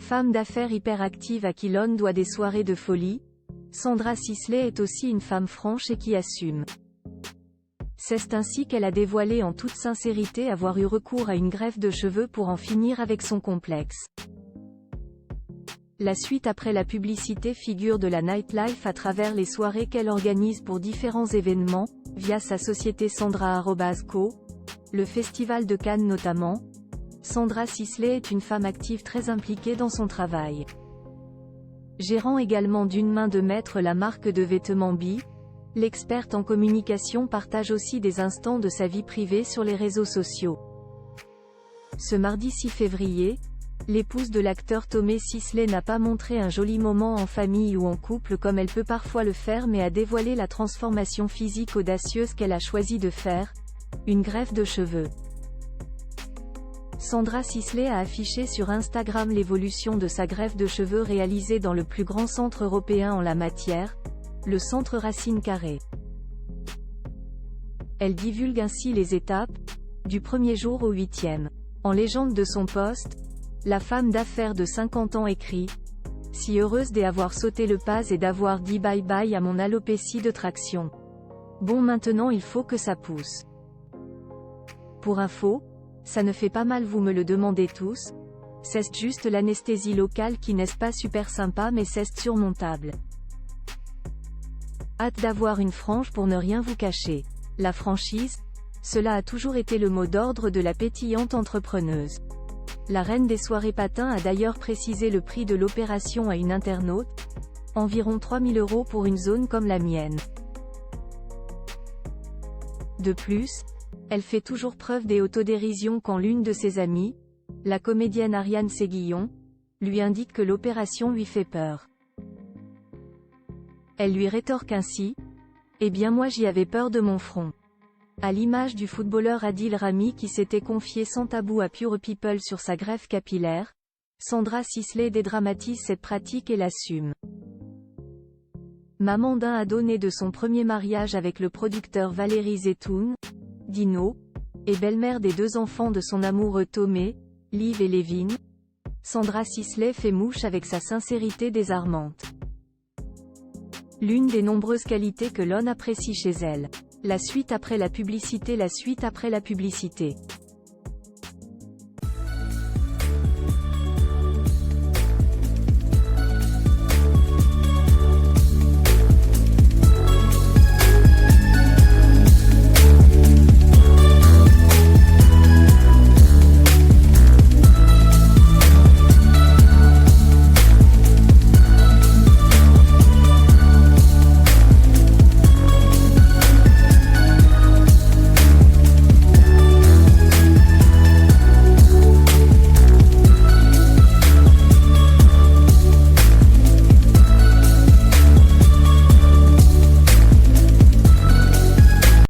Femme d'affaires hyperactive à qui l'on doit des soirées de folie, Sandra Sisley est aussi une femme franche et qui assume. C'est ainsi qu'elle a dévoilé en toute sincérité avoir eu recours à une greffe de cheveux pour en finir avec son complexe. La suite après la publicité figure de la nightlife à travers les soirées qu'elle organise pour différents événements, via sa société Sandra@Co, le Festival de Cannes notamment. Sandra Sisley est une femme active très impliquée dans son travail. Gérant également d'une main de maître la marque de vêtements Bi, l'experte en communication partage aussi des instants de sa vie privée sur les réseaux sociaux. Ce mardi 6 février, l'épouse de l'acteur Tomé Sisley n'a pas montré un joli moment en famille ou en couple comme elle peut parfois le faire mais a dévoilé la transformation physique audacieuse qu'elle a choisi de faire, une greffe de cheveux. Sandra Sisley a affiché sur Instagram l'évolution de sa greffe de cheveux réalisée dans le plus grand centre européen en la matière, le Centre Racine Carrée. Elle divulgue ainsi les étapes, du premier jour au 8e. En légende de son post, la femme d'affaires de 50 ans écrit « Si heureuse d'avoir sauté le pas et d'avoir dit bye bye à mon alopécie de traction. Bon maintenant il faut que ça pousse. » Pour info, ça ne fait pas mal vous me le demandez tous, c'est juste l'anesthésie locale qui n'est pas super sympa mais c'est surmontable. Hâte d'avoir une frange pour ne rien vous cacher. La franchise, cela a toujours été le mot d'ordre de la pétillante entrepreneuse. La reine des soirées patins a d'ailleurs précisé le prix de l'opération à une internaute, environ 3 000 € pour une zone comme la mienne. De plus, elle fait toujours preuve d'autodérision quand l'une de ses amies, la comédienne Ariane Séguillon, lui indique que l'opération lui fait peur. Elle lui rétorque ainsi « Eh bien moi j'y avais peur de mon front ». À l'image du footballeur Adil Rami qui s'était confié sans tabou à Pure People sur sa greffe capillaire, Sandra Sisley dédramatise cette pratique et l'assume. Maman d'un ado né de son premier mariage avec le producteur Valérie Zetoun, Dino, et belle-mère des 2 enfants de son amoureux Tomé, Liv et Lévin, Sandra Sisley fait mouche avec sa sincérité désarmante. L'une des nombreuses qualités que l'on apprécie chez elle. La suite après la publicité.